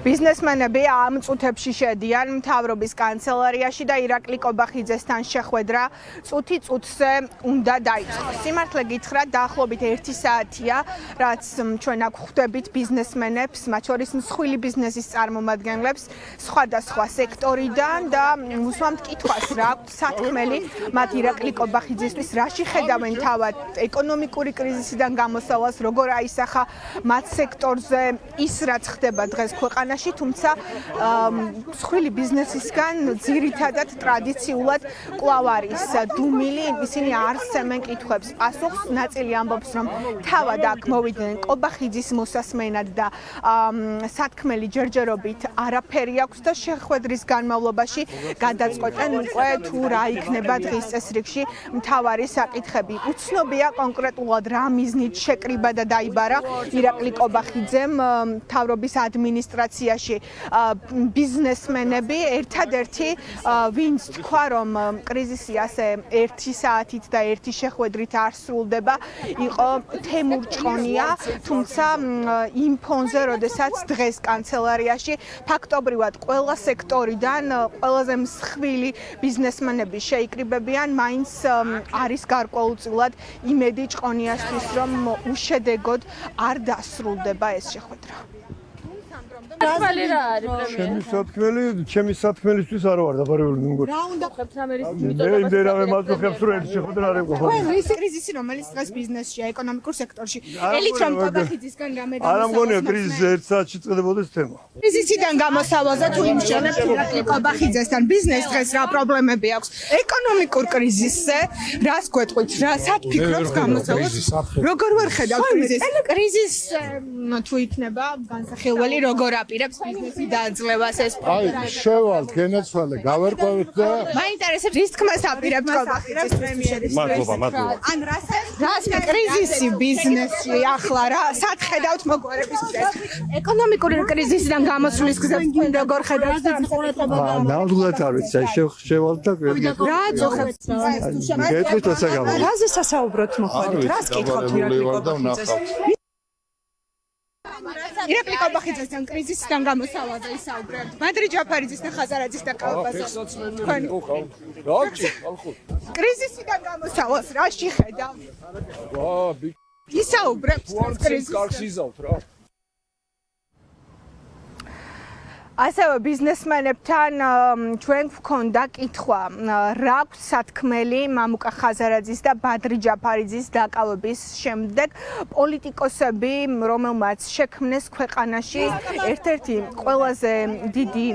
Biznesmenები ამ წუთებში შედიან მთავრობის კანცელარიაში და ირაკლი კობახიძესთან შეხვედრა წუთი წუთზე უნდა დაიწყოს. Სიმართლე გითხრათ, დაახლოებით 1 საათია, რაც ჩვენ აქ ხვდებით ბიზნესმენებს, მათ შორის მსხვილი ბიზნესის წარმომადგენლებს სხვადასხვა სექტორიდან და უსვამთ კითხვას, რა აქვთ სათქმელი მათ ირაკლი კობახიძესთვის, რაში ხედავენ თავად ეკონომიკური კრიზისიდან გამოსავალს, როგორ აისახა მათ სექტორზე ის, რაც ხდება დღეს ქვეყანაში, თუმცა მსხვილი ბიზნესისგან ძირითადად ტრადიციულად კვლავ არის დუმილი, ისინი არ სცემენ კითხვებს პასუხს, ნაწილი ამბობს, რომ თავად აქ მოვიდნენ კობახიძის მოსასმენად და სათქმელი ჯერჯერობით არაფერი აქვს და შეხვედრის განმავლობაში გადაწყვეტენ უკვე თუ რა იქნება დღის წესრიგში მთავარი საკითხები. უცნობია კონკრეტულად რა მიზნით შეკრიბა და დაიბარა ირაკლი კობახიძემ მთავრობის ადმინისტრაციაში ბიზნესმენები ერთადერთი ვინც თქვა რომ კრიზისი ასე 1 საათით და 1 შეხვედრით არ სრულდება იყო თემურ ჭყონია თუმცა იმ ფონზე როდესაც დღეს კანცელარიაში ფაქტობრივად ყველა სექტორიდან ყველაზე მსხვილი ბიზნესმენები შეიკრიბებიან მაინც არის გარკვეულწილად იმედი ჭყონიასთვის რომ უშედეგოდ არ დასრულდება ეს შეხვედრა ჩემი სათქმელისთვის არ ვარ დაბარებული მეგობრებო. რა უნდა ხვდეთ მე იმდენავე მაწუხებს რომ ერთი შეხვედრა არ ეყო. ის კრიზისი რომელიც დღეს ბიზნესშია, ეკონომიკურ სექტორში. ელით რომ კობახიძისგან გამეგამოსა. არ ამგონია კრიზისი 1 საათში წყდებოდეს თემა. კრიზისიდან გამოსავალზე თუ იმშენებს ირაკლი კობახიძესთან ბიზნეს დღეს რა პრობლემები აქვს? ეკონომიკურ კრიზისზე რას გვეტყვით? რა სათფიქრობს გამოსავალს? როგორ ვერ ხედავთ კრიზისს? კრიზისი თუ იქნება განსახილველი როგორ აპირებს ბიზნესი დაძლევას ეს აი შევალთ გენაცვალე გავერკვევით და მაინტერესებს რის თქმას აპირებთ კობახიძეს პრემიერის მადლობა ან რას კრიზისი ბიზნესში ახლა რა სად ხედავთ მოგვარების მიზეზს ეკონომიკური კრიზისიდან გამოსulis გზებს თქვენ როგორ ხედავთ ნამდვილად არ ვიცი შევალთ და რა ძოხებს გეტყვით მოსაგამო რაზე სასაუბროთ მოხდით რას კითხავთ ირაკლი კობახიძეს ირაკლი კობახიძესთან კრიზისიდან გამოსავალზე ისაუბრებთ. მადრი ჯაფარიძის და ხაზარაძის დაკავებაზე. თქვენ კრიზისიდან გამოსავალს რაში ხედავთ? ისაუბრებთ კრიზისს. ასევე ბიზნესმენებთან ჩვენ გვქონდა კითხვა რა აქვს სათქმელი მამუკა ხაზარაძის და ბადრი ჯაფარიძის დაკავების შემდეგ პოლიტიკოსები რომელმაც შექმნეს ქვეყანაში ერთ-ერთი ყველაზე დიდი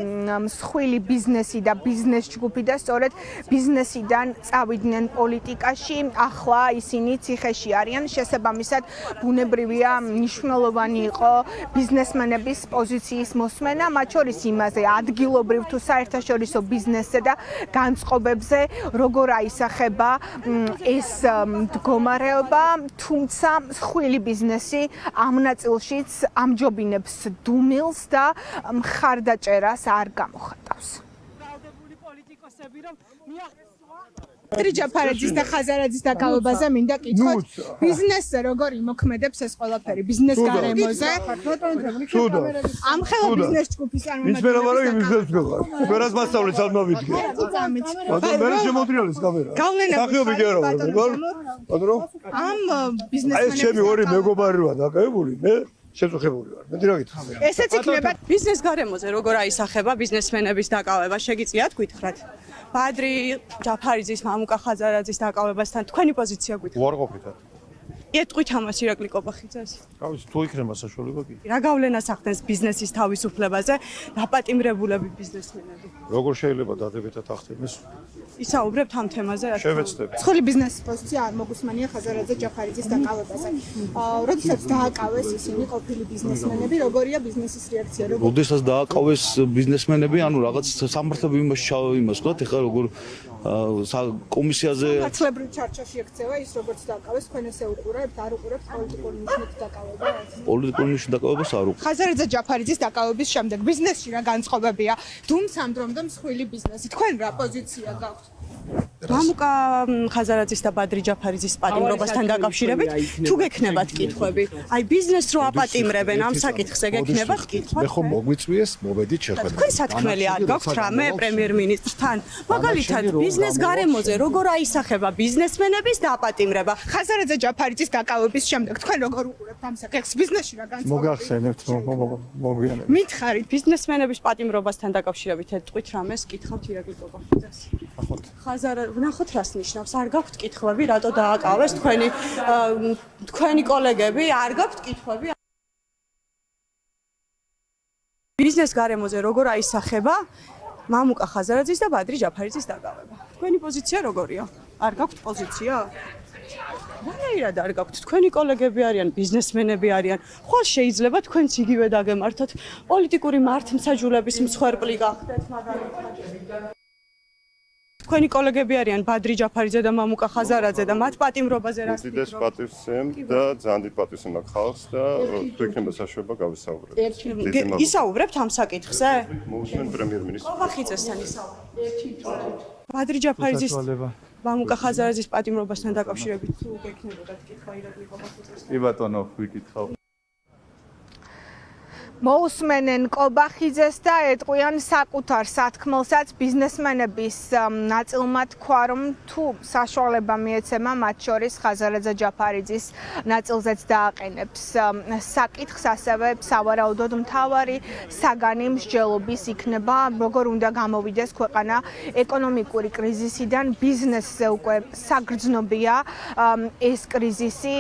მსხვილი ბიზნესი და ბიზნეს ჯგუფი და სწორედ ბიზნესიდან წავიდნენ პოლიტიკაში ახლა ისინი ციხეში არიან შესაბამისად ბუნებრივია მნიშვნელოვანი იყო ბიზნესმენების პოზიციის მოსმენა მათ შორის იმაზე ადგილობრივ თუ საერთაშორისო ბიზნესზე და განწყობებზე როგორ აისახება ეს მდგომარეობა თუმცა მსხვილი ბიზნესი ამ ნაწილშიც ამჯობინებს დუმილს და მხარდაჭერას არ გამოხატავს ბადრი ჯაფარიძის და ხაზარაძის დაკავებაზე მინდა კითხოთ ბიზნესზე როგორ იმოქმედებს ეს ყველაფერი ბიზნეს გარემოზე ამხელა ბიზნეს ჯგუფის წარმომადგენლები ვერას მასწავლეთ სამოვიდგე მე შემოტრიალის კამერა სახიობი გერო ამ ბიზნესმენები ეს ჩემი ორი მეგობარი ვარ დაკავებული მე შეწუხებული ვარ მე რა გითხრა ესეც იქნება ბიზნეს გარემოზე როგორ აისახება ბიზნესმენების დაკავება შეგიძლიათ გითხრათ ბადრი ჯაფარიძის მამუკა ხაზარაძის დაკავებასთან თქვენი პოზიცია გითხრათ უარყოფითად ეტყვით ამას ირაკლი კობახიძეს გავიცი თუ იქნება საშუალება კი რა გავლენას ახდენს ბიზნესის თავისუფლებაზე დაპატიმრებულები ბიზნესმენები როგორ შეიძლება დადებითად ახდენს ისაუბრებთ ამ თემაზე შევეცდები მსხვილი ბიზნესის პოზიცია არ მოგუსმენია ხაზარაძე ჯაფარიძის დაკავებაზე როდესაც დააკავეს ისინი ყოფილი ბიზნესმენები როგორია ბიზნესის რეაქცია როდესაც დააკავეს ბიზნესმენები ანუ რაღაც სამართლებრივ იმას ვთქვათ ეხლა როგორ კომისიაზე ფართლებრივ ჩარჩოში ექცევა ის როგორც დააკავეს თქვენ ესე უყურებთ არ უყურებთ პოლიტიკური ნიშნით დაკავება პოლიტიკური ნიშნით დაკავებას არ უყურებთ ხაზარაძე ჯაფარიძის დაკავების შემდეგ ბიზნესში რა განწყობებია დუმს ამ დრომდე მსხვილი ბიზნესი თქვენ რა პოზიცია გაქვთ მამუკა ხაზარაძის და ბადრი ჯაფარიძის პატიმრობასთან დაკავშირებით თუ გექნებათ კითხვები? აი ბიზნესს რო აპატიმრებენ ამ საკითხზე გექნებათ კითხვა? მე ხომ მოგვიწვიეს მოვედით შეხვედრა. თქვენ სათქმელი არ გაქვთ რამე პრემიერ-მინისტრთან? მაგალითად ბიზნეს გარემოზე როგორ აისახება ბიზნესმენების დაპატიმრება? ხაზარაძე ჯაფარიძის დაკავების შემდეგ თქვენ როგორ უყურებთ ამ საკითხს ბიზნესში რა განსხვავება? მოგახსენებთ მოგვიანებით. მითხარით ბიზნესმენების პატიმრობასთან დაკავშირებით ეთქვით რამეს კითხავთ ირაკლი კობახიძეს? ნახოთ რას ნიშნავს? არ გაქვთ კითხვები, რატო დააკავეს თქვენი კოლეგები? არ გაქვთ კითხვები? ბიზნეს გარემოზე როგორ აისახება მამუკა ხაზარაძის და ბადრი ჯაფარიძის დაკავება? თქვენი პოზიცია როგორია? არ გაქვთ პოზიცია? რანაირად არ გაქვთ? თქვენი კოლეგები არიან, ბიზნესმენები არიან. ხვალ შეიძლება თქვენც იგივე დაგემართოთ, პოლიტიკური მართლმსაჯულების მსხვერპლი გახდეთ მაგალითად. თქვენი კოლეგები არიან ბადრი ჯაფარიძე და მამუკა ხაზარაძე და მათ პატიმრობაზე რას უდიდეს პატივს ემ და ძალიან დიდ პატივს ემ ხალხს და თუ იქნება საშუალება გავისაუბრებთ. ისაუბრებთ ამ საკითხზე? მოусმენ პრემიერ-მინისტრს. კობახიძესთან ისაუბრებთ. ბადრი ჯაფარიძის მამუკა ხაზარაძის პატიმრობასთან დაკავშირებით თუ გექნებოდათ კითხვა ირაკლი კობახიძესთან? კი ბატონო, ვიკითხავ. მოусმენენ კობახიძეს და ეტყვიან საკუთარ სათქმელსაც ბიზნესმენების ნაწილმა თქვა, რომ თუ საშუალება მიეცემა, მათ შორის ხაზარაძე ჯაფარიძის ნაწილზეც დააყენებს საკითხს, ასევე სავარაუდოდ მთავარი საგანი მსჯელობის იქნება, როგორ უნდა გამოვიდეს ქვეყანა ეკონომიკური კრიზისიდან. ბიზნესზე უკვე საგრძნობია ეს კრიზისი,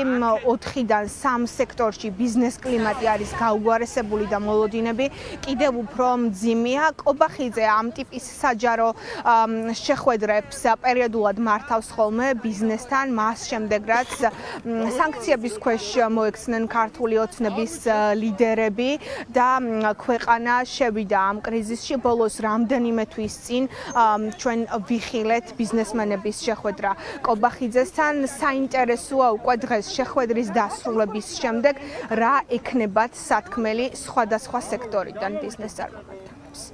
4-დან 3 სექტორში ბიზნეს კლიმატი არის გაუგვარესებული და მოლოდინები კიდევ უფრო მძიმეა. კობახიძე ამ ტიპის საჯარო შეხვედრებს პერიოდულად მართავს ხოლმე ბიზნესთან, მას შემდეგ რაც სანქციების ქვეშ მოექცნენ ქართული ოცნების ლიდერები და ქვეყანა შევიდა ამ კრიზისში. ბოლოს რამდენიმე თვის წინ ჩვენ ვიხილეთ ბიზნესმენების შეხვედრა კობახიძესთან. საინტერესოა უკვე დღეს შეხვედრის დასრულების შემდეგ რა ექნებათ სათქმელი სხვადასხვა სექტორიდან ბიზნეს წარმომადგენლები.